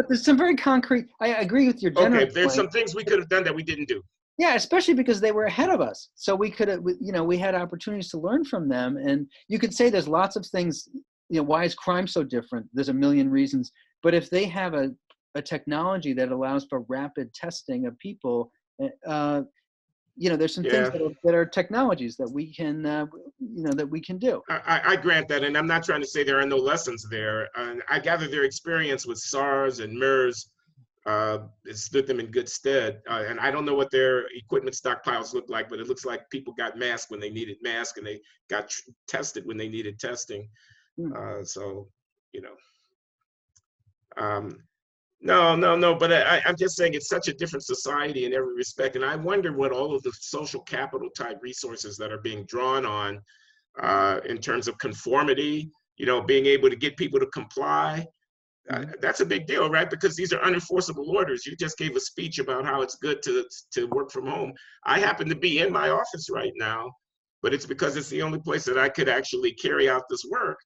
there's some very concrete. I agree with your general Okay, there's point. some things we could have done that we didn't do. Yeah, especially because they were ahead of us. So we could have, we had opportunities to learn from them. And you could say there's lots of things, why is crime so different? There's a million reasons. But if they have a technology that allows for rapid testing of people, there's some things that are technologies that we can, that we can do. I grant that, and I'm not trying to say there are no lessons there. I gather their experience with SARS and MERS stood them in good stead. And I don't know what their equipment stockpiles look like, but it looks like people got masks when they needed masks, and they got tested when they needed testing. No, but I'm just saying it's such a different society in every respect. And I wonder what all of the social capital type resources that are being drawn on in terms of conformity, being able to get people to comply. That's a big deal, right? Because these are unenforceable orders. You just gave a speech about how it's good to work from home. I happen to be in my office right now, but it's because it's the only place that I could actually carry out this work.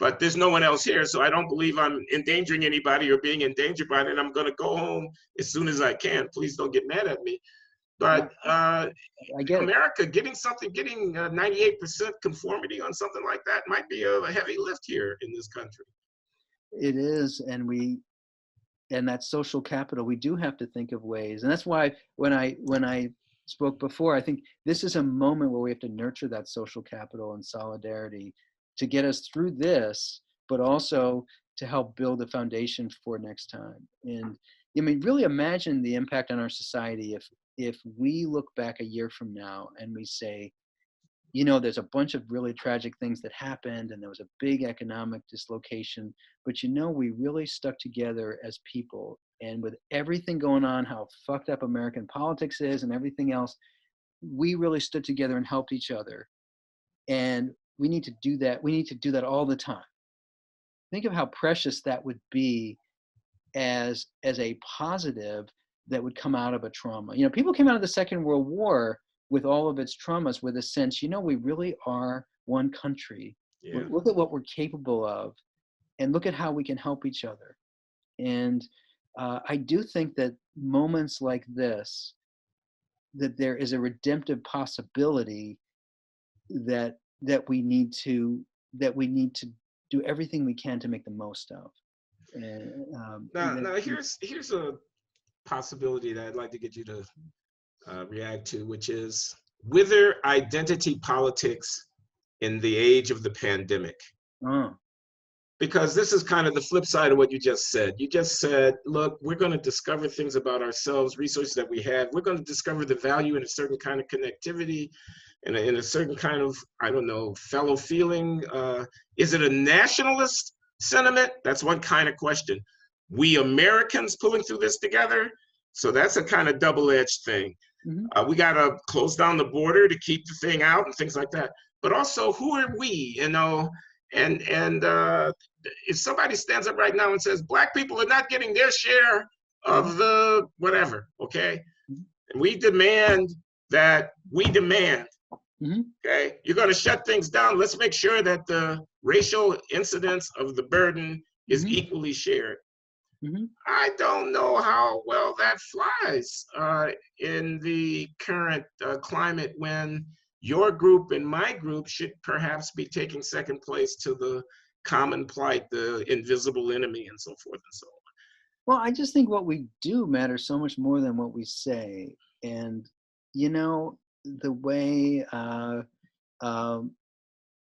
But there's no one else here, so I don't believe I'm endangering anybody or being endangered by it, and I'm going to go home as soon as I can. Please don't get mad at me. But America, getting 98% conformity on something like that might be a heavy lift here in this country. It is, and that social capital, we do have to think of ways. And that's why when I spoke before, I think this is a moment where we have to nurture that social capital and solidarity to get us through this, but also to help build a foundation for next time. And really imagine the impact on our society if we look back a year from now and we say, there's a bunch of really tragic things that happened, and there was a big economic dislocation, but we really stuck together as people. And with everything going on, how fucked up American politics is and everything else, we really stood together and helped each other. And we need to do that. We need to do that all the time. Think of how precious that would be as a positive that would come out of a trauma. People came out of the Second World War with all of its traumas with a sense, we really are one country. Yeah. Look at what we're capable of, and look at how we can help each other. And I do think that moments like this, that there is a redemptive possibility that we need to do everything we can to make the most of. And, now here's a possibility that I'd like to get you to react to, which is wither identity politics in the age of the pandemic. Because this is kind of the flip side of what you just said. You just said, look, we're going to discover things about ourselves, resources that we have. We're going to discover the value in a certain kind of connectivity and in a certain kind of, fellow feeling. Is it a nationalist sentiment? That's one kind of question. We Americans pulling through this together? So that's a kind of double-edged thing. Mm-hmm. We got to close down the border to keep the thing out and things like that. But also, who are we, And if somebody stands up right now and says, Black people are not getting their share of the whatever, okay? And we demand that okay? You're going to shut things down. Let's make sure that the racial incidence of the burden is equally shared. I don't know how well that flies in the current climate when your group and my group should perhaps be taking second place to the common plight, the invisible enemy, and so forth and so on. Well, I just think what we do matters so much more than what we say. And, you know, the way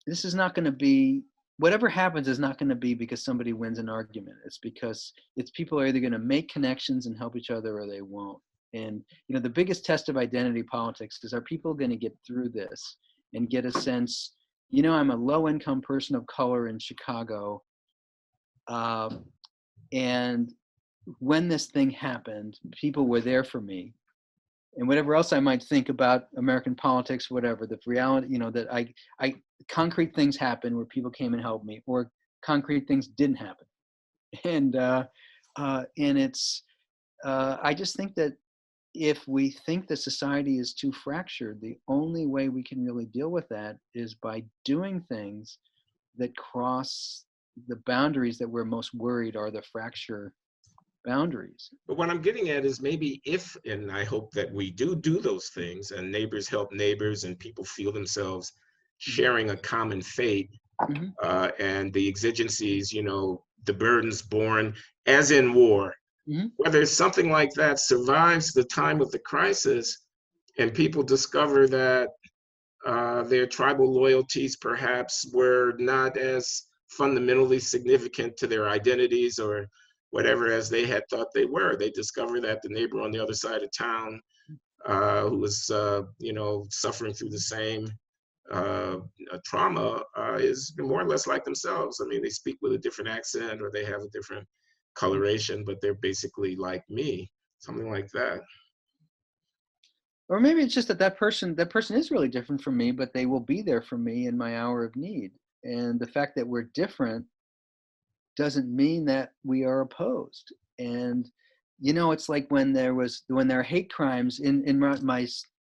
this is not going to be, whatever happens is not going to be because somebody wins an argument. It's because people are either going to make connections and help each other or they won't. And, you know, the biggest test of identity politics is, are people going to get through this and get a sense, you know, I'm a low income person of color in Chicago. And when this thing happened, people were there for me. And whatever else I might think about American politics, whatever, the reality, you know, that I concrete things happened where people came and helped me, or concrete things didn't happen. And it's, I just think that if we think the society is too fractured, the only way we can really deal with that is by doing things that cross the boundaries that we're most worried are the fracture boundaries. But what I'm getting at is, maybe if, and I hope that we do those things, and neighbors help neighbors, and people feel themselves sharing a common fate, and the exigencies, you know, the burdens born, as in war, whether something like that survives the time of the crisis, and people discover that their tribal loyalties perhaps were not as fundamentally significant to their identities or whatever as they had thought they were. They discover that the neighbor on the other side of town, who was, you know, suffering through the same trauma, is more or less like themselves. I mean, they speak with a different accent, or they have a different coloration, but they're basically like me, something like that. Or maybe it's just that person is really different from me, but they will be there for me in my hour of need. And the fact that we're different doesn't mean that we are opposed. And, you know, it's like when there are hate crimes in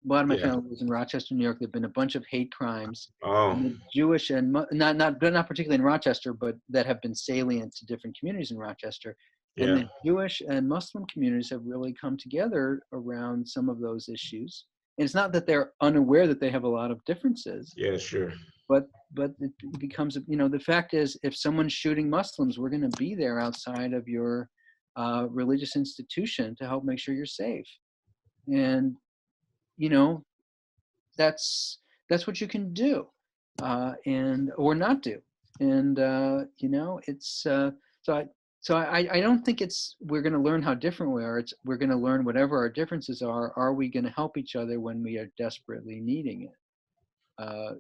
a lot of my family was in Rochester, New York. There've been a bunch of hate crimes, Jewish and not particularly in Rochester, but that have been salient to different communities in Rochester. And the Jewish and Muslim communities have really come together around some of those issues. And it's not that they're unaware that they have a lot of differences. Yeah, sure. But it becomes, you know, the fact is, if someone's shooting Muslims, we're going to be there outside of your religious institution to help make sure you're safe. And, you know, that's what you can do, and or not do. And you know, it's so I don't think we're going to learn how different we are. We're going to learn whatever our differences are. Are we going to help each other when we are desperately needing it?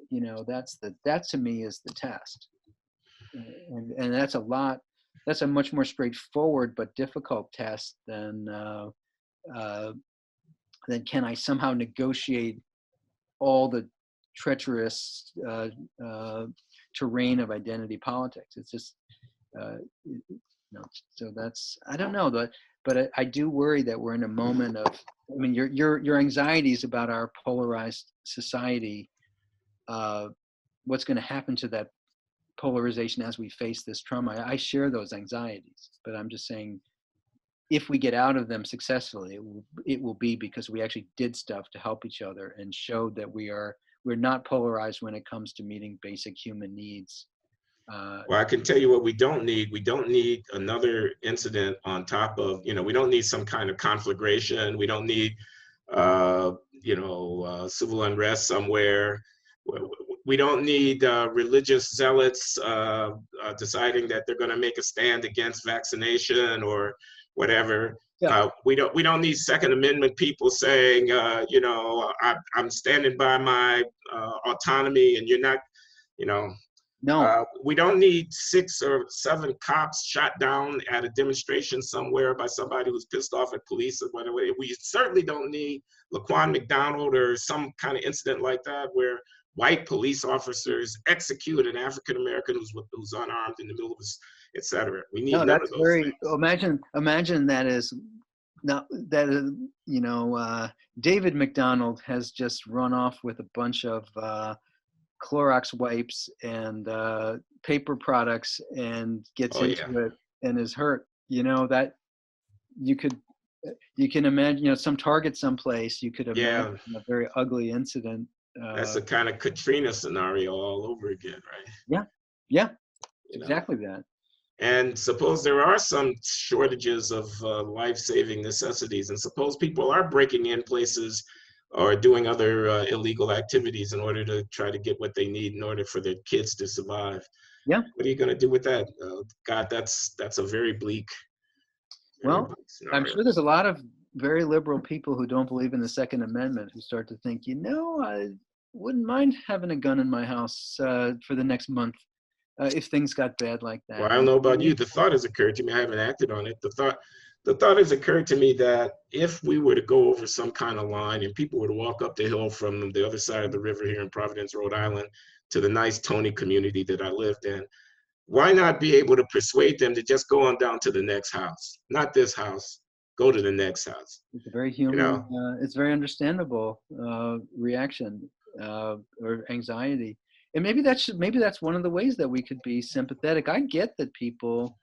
You know, that to me is the test. And that's a much more straightforward but difficult test than can I somehow negotiate all the treacherous terrain of identity politics. It's just, you know, so that's, I don't know, but I do worry that we're in a moment of, I mean, your anxieties about our polarized society, what's going to happen to that polarization as we face this trauma. I share those anxieties, but I'm just saying, if we get out of them successfully, it will be because we actually did stuff to help each other and showed that we're not polarized when it comes to meeting basic human needs. Well, I can tell you what we don't need. We don't need another incident on top of, you know, we don't need some kind of conflagration. We don't need, you know, civil unrest somewhere. We don't need religious zealots deciding that they're going to make a stand against vaccination or whatever. Yeah. We don't need Second Amendment people saying, you know, I'm standing by my autonomy and you're not, you know. No. We don't need 6 or 7 cops shot down at a demonstration somewhere by somebody who's pissed off at police or whatever. We certainly don't need Laquan McDonald or some kind of incident like that where white police officers execute an African American who's unarmed in the middle of this, etc. We need none of those things. Imagine that is now that is, you know, David McDonald has just run off with a bunch of Clorox wipes and paper products and gets into it and is hurt. You know, that you can imagine, you know, some Target someplace, you could imagine a very ugly incident. That's a kind of Katrina scenario all over again, right? Yeah. you know. Exactly that. And suppose there are some shortages of life-saving necessities, and suppose people are breaking in places or doing other illegal activities in order to try to get what they need in order for their kids to survive. Yeah. What are you going to do with that? God, that's a very bleak Well, I'm scenario. sure there's a lot of very liberal people who don't believe in the Second Amendment who start to think, I wouldn't mind having a gun in my house for the next month if things got bad like Well, that. I don't know about you. The thought has occurred to me. I haven't acted on it. The thought has occurred to me that if we were to go over some kind of line and people were to walk up the hill from the other side of the river here in Providence, Rhode Island, to the nice Tony community that I lived in, why not be able to persuade them to just go on down to the next house? Not this house. Go to the next house. It's a very You human, know? it's very understandable reaction or anxiety. And maybe that's one of the ways that we could be sympathetic. I get that people,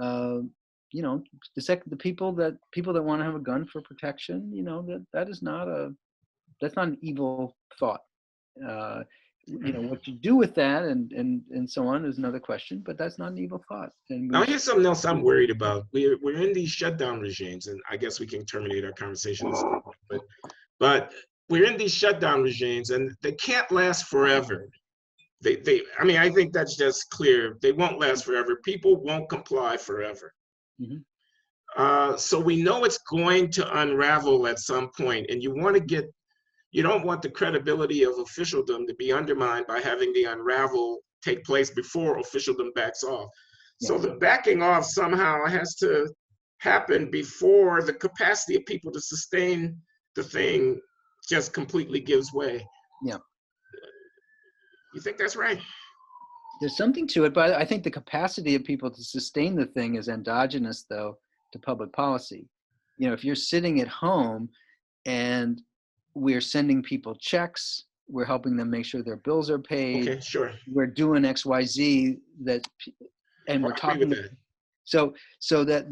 uh, the people that want to have a gun for protection, that's not an evil thought. Uh, what you do with that and so on is another question, but that's not an evil thought. And Now, here's something else I'm worried about. We're in these shutdown regimes, and I guess we can terminate our conversation at this point, but we're in these shutdown regimes, and they can't last forever. I mean, I think that's just clear. They won't last forever. People won't comply forever. Mm-hmm. So we know it's going to unravel at some point, and you don't want the credibility of officialdom to be undermined by having the unravel take place before officialdom backs off. So the backing off somehow has to happen before the capacity of people to sustain the thing just completely gives way. Yeah. You think that's right? There's something to it, but I think the capacity of people to sustain the thing is endogenous, though, to public policy. If you're sitting at home and we're sending people checks, we're helping them make sure their bills are paid. Okay, sure. We're doing X, Y, Z and we're talking. With that. So that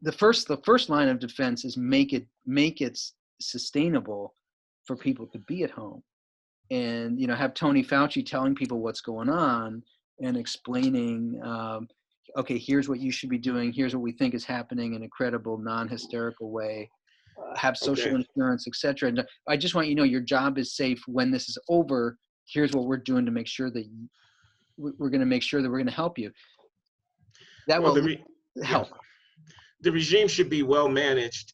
the first line of defense is make it sustainable for people to be at home, and have Tony Fauci telling people what's going on and explaining, okay, here's what you should be doing, here's what we think is happening in a credible, non-hysterical way. Have social insurance, etc. And I just want you to know your job is safe when this is over. Here's what we're doing to make sure that we're going to help you. That will help. The regime should be well managed,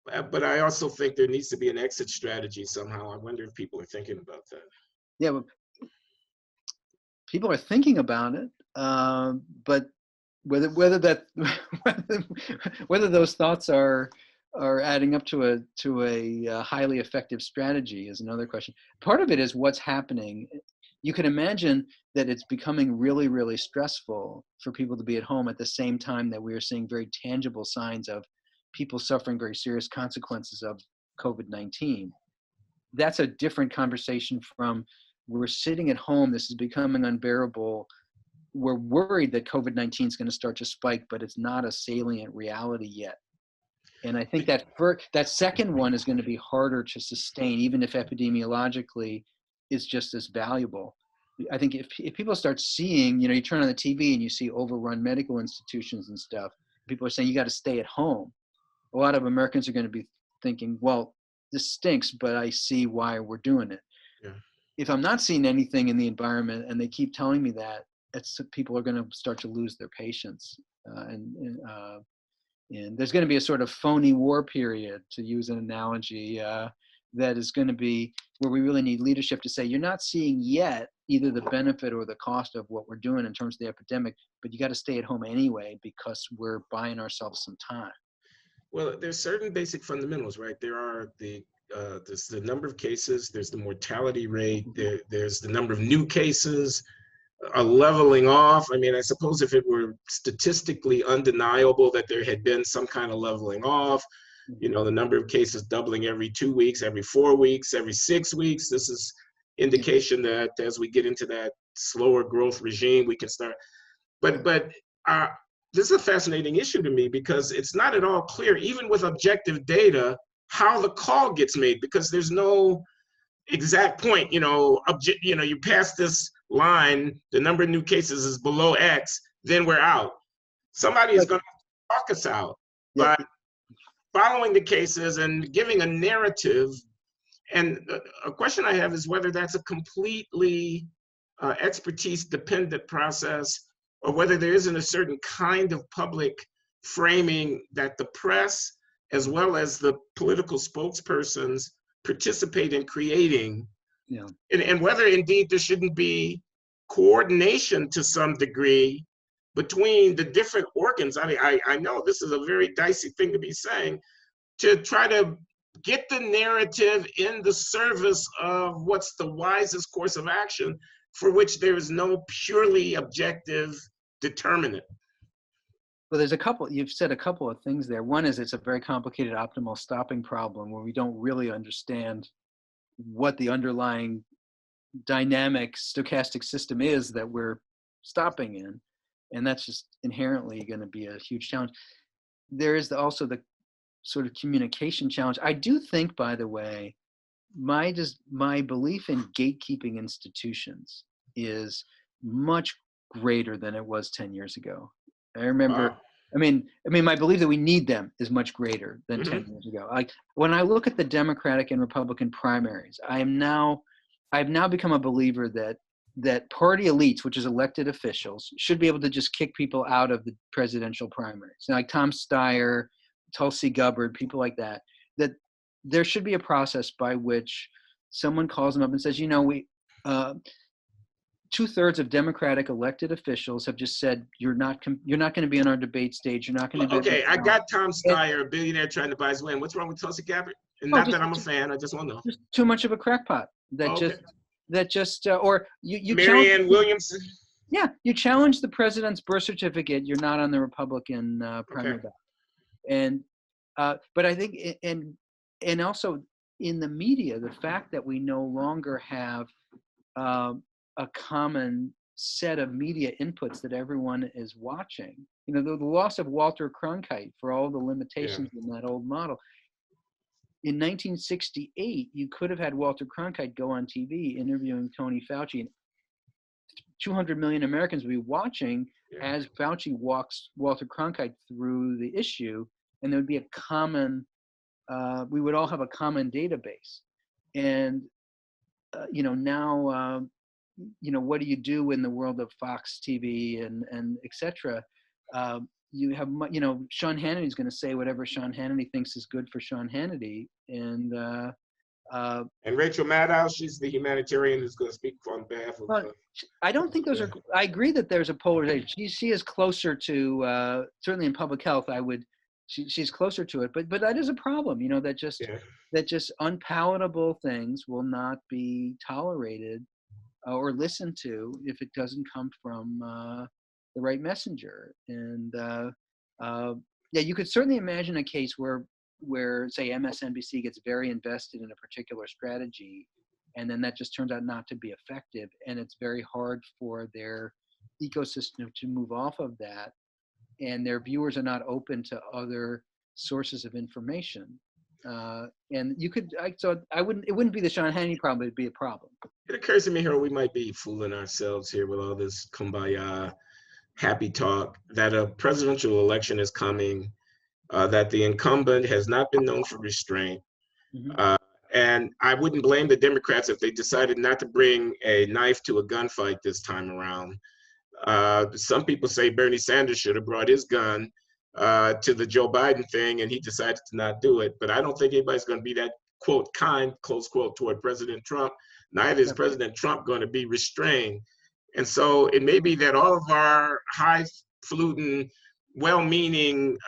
but I also think there needs to be an exit strategy somehow. I wonder if people are thinking about that. Yeah, well, people are thinking about it, but whether those thoughts are adding up to a highly effective strategy is another question. Part of it is what's happening. You can imagine that it's becoming really, really stressful for people to be at home at the same time that we are seeing very tangible signs of people suffering very serious consequences of COVID-19. That's a different conversation from we're sitting at home, this is becoming unbearable. We're worried that COVID-19 is going to start to spike, but it's not a salient reality yet. And I think that second one is going to be harder to sustain, even if epidemiologically is just as valuable. I think if people start seeing, you turn on the TV and you see overrun medical institutions and stuff, people are saying you got to stay at home. A lot of Americans are going to be thinking, well, this stinks, but I see why we're doing it. Yeah. If I'm not seeing anything in the environment and they keep telling me that, people are going to start to lose their patience. And there's going to be a sort of phony war period, to use an analogy, that is going to be where we really need leadership to say, you're not seeing yet either the benefit or the cost of what we're doing in terms of the epidemic, but you got to stay at home anyway because we're buying ourselves some time. Well, there's certain basic fundamentals, right? There's the number of cases, there's the mortality rate, there's the number of new cases, a leveling off. I mean, I suppose if it were statistically undeniable that there had been some kind of leveling off, the number of cases doubling every 2 weeks, every 4 weeks, every 6 weeks, this is indication that as we get into that slower growth regime, we can start. But this is a fascinating issue to me because it's not at all clear, even with objective data, how the call gets made, because there's no exact point, you pass this line, the number of new cases is below X, then we're out. Somebody is going to talk us out. Yeah. But following the cases and giving a narrative, and a question I have is whether that's a completely expertise dependent process, or whether there isn't a certain kind of public framing that the press as well as the political spokespersons participate in creating. Yeah. And whether indeed there shouldn't be coordination to some degree between the different organs. I mean, I know this is a very dicey thing to be saying, to try to get the narrative in the service of what's the wisest course of action, for which there is no purely objective determinant. Well, there's a couple, you've said a couple of things there. One is it's a very complicated optimal stopping problem where we don't really understand what the underlying dynamic stochastic system is that we're stopping in. And that's just inherently going to be a huge challenge. There is also the sort of communication challenge. I do think, by the way, my belief in gatekeeping institutions is much greater than it was 10 years ago. I remember, I mean, my belief that we need them is much greater than 10 years ago. Like when I look at the Democratic and Republican primaries, I've now become a believer that party elites, which is elected officials, should be able to just kick people out of the presidential primaries. Now, like Tom Steyer, Tulsi Gabbard, people like that, that there should be a process by which someone calls them up and says, you know, we, 2/3 of Democratic elected officials have just said, you're not going to be on our debate stage. You're not going to be. Okay, I got Tom Steyer, a billionaire trying to buy his land. What's wrong with Tulsi Gabbard? And not that I'm a fan, I just want to know. Just too much of a crackpot or you Marianne Williamson. Yeah, you challenge the president's birth certificate, you're not on the Republican primary ballot. And but I think, and also in the media, the fact that we no longer have a common set of media inputs that everyone is watching. You know, the loss of Walter Cronkite, for all the limitations in that old model. In 1968, you could have had Walter Cronkite go on TV interviewing Tony Fauci, and 200 million Americans would be watching as Fauci walks Walter Cronkite through the issue, and there would be a common, we would all have a common database. And, you know, now, you know, what do you do in the world of Fox TV and et cetera? You have, you know, Sean Hannity is going to say whatever Sean Hannity thinks is good for Sean Hannity. And Rachel Maddow, she's the humanitarian who's going to speak on behalf of. I don't think those are, I agree that there's a polarization. She is closer to, certainly in public health, she's closer to it, but that is a problem, you know, that just unpalatable things will not be tolerated or listened to if it doesn't come from the right messenger. And you could certainly imagine a case where say MSNBC gets very invested in a particular strategy, and then that just turns out not to be effective, and it's very hard for their ecosystem to move off of that, and their viewers are not open to other sources of information. And you could, it wouldn't be the Sean Hannity problem, it'd be a problem. It occurs to me, Harold, we might be fooling ourselves here with all this kumbaya, happy talk, that a presidential election is coming, that the incumbent has not been known for restraint. And I wouldn't blame the Democrats if they decided not to bring a knife to a gunfight this time around. Some people say Bernie Sanders should have brought his gun to the Joe Biden thing, and he decided to not do it. But I don't think anybody's going to be that, quote, kind, close quote, toward President Trump. Neither is President Trump going to be restrained. And so it may be that all of our highfalutin, well-meaning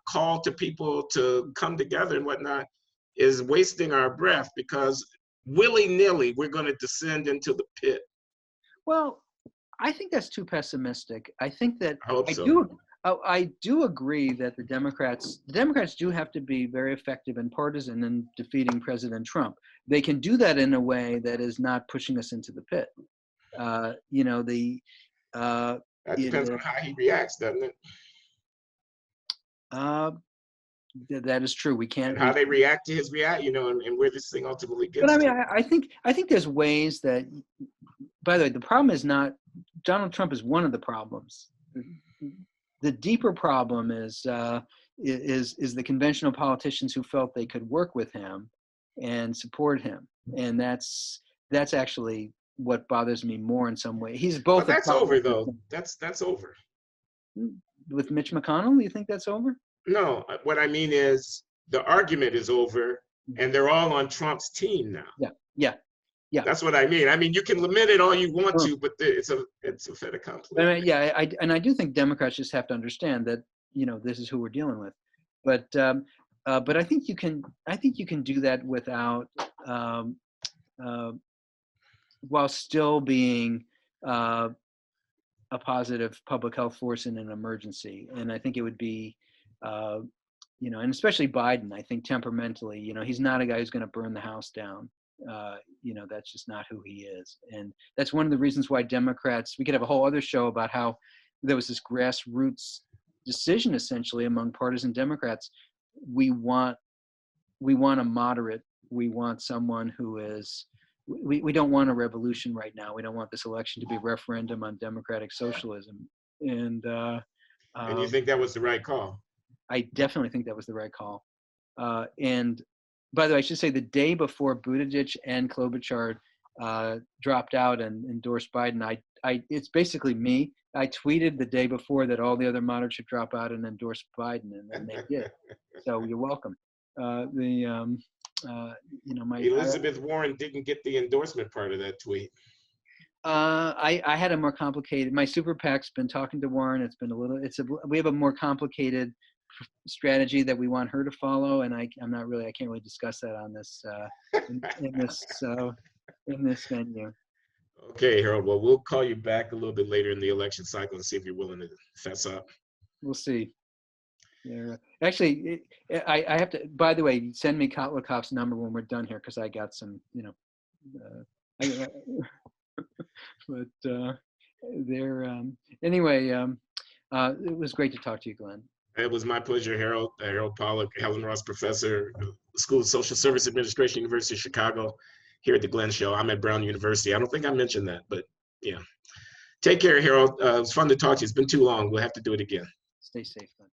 call to people to come together and whatnot is wasting our breath, because willy-nilly we're going to descend into the pit. Well, I think that's too pessimistic. I think that I do agree that the Democrats do have to be very effective and partisan in defeating President Trump. They can do that in a way that is not pushing us into the pit. You know, that depends on how he reacts, doesn't it? That is true. We can't. And how they react to his and where this thing ultimately But gets I mean, to. I think there's ways that. By the way, the problem is not Donald Trump is one of the problems. The deeper problem is the conventional politicians who felt they could work with him and support him, and that's actually what bothers me more in some way. He's both. But that's over though. That's over. With Mitch McConnell, you think that's over? No, what I mean is the argument is over, and they're all on Trump's team now. Yeah. That's what I mean. I mean, you can lament it all you want to, but it's a fait accompli. I mean, I do think Democrats just have to understand that this is who we're dealing with, but I think you can do that without while still being a positive public health force in an emergency. And I think it would be, and especially Biden, I think temperamentally, he's not a guy who's going to burn the house down. That's just not who he is. And that's one of the reasons why Democrats, we could have a whole other show about how there was this grassroots decision essentially among partisan Democrats. We want a moderate. We want someone who is, we don't want a revolution right now. We don't want this election to be a referendum on democratic socialism. And you think that was the right call? I definitely think that was the right call. And by the way, I should say the day before Buttigieg and Klobuchar dropped out and endorsed Biden, it's basically me. I tweeted the day before that all the other moderates should drop out and endorse Biden, and then they did. So you're welcome. Elizabeth Warren didn't get the endorsement part of that tweet. I had a more complicated. My super PAC's been talking to Warren. It's been we have a more complicated strategy that we want her to follow, and I can't really discuss that on this in this venue. Okay, Harold. Well, we'll call you back a little bit later in the election cycle and see if you're willing to fess up. We'll see. Yeah. Actually, I have to. By the way, send me Kotlakoff's number when we're done here because I got some. But anyway. It was great to talk to you, Glenn. It was my pleasure, Harold. Harold Pollack, Helen Ross Professor, School of Social Service Administration, University of Chicago, here at the Glenn Show. I'm at Brown University. I don't think I mentioned that, but yeah. Take care, Harold. It was fun to talk to you. It's been too long. We'll have to do it again. Stay safe, Glenn.